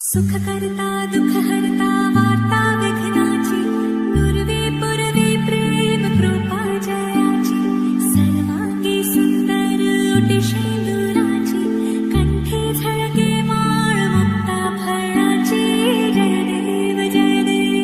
सुख करता दुख हरता वार्ता विघ्नाची पूर्वी पूर्वी प्रेम कृपा जयाची सर्वांगी सुंदर ओटी शेंदुराची कंठी झळके माळ मुक्ता फळाची जय देव जय देव।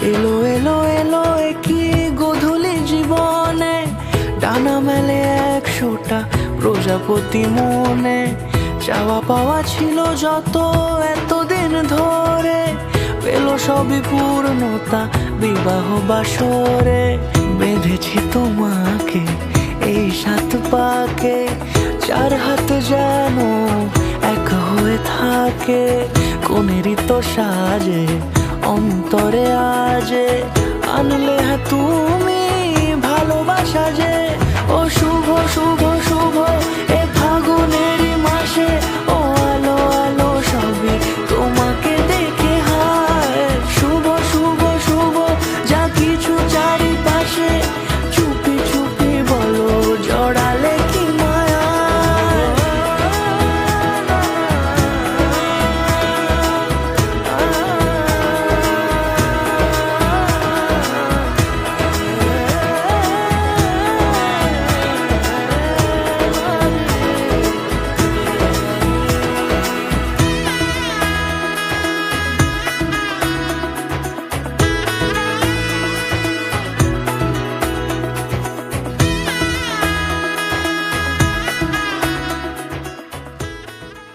এলো এলো এলো একই গধূলি জীবনে ডানা মেলে 100টা প্রজাপতি মনে চাওয়া পাওয়া ছিল যত এতদিন ধরে পেল সবই পূর্ণতা বিবাহ বাসরে বেঁধেছি তোমাকে এই 7 পাকে 4 হাত যেন এক হয়ে থাকে কোনেরই তো সাজে অন্তরে আজে আনলে তুমি ভালোবাসা যে ও শুভ শুভ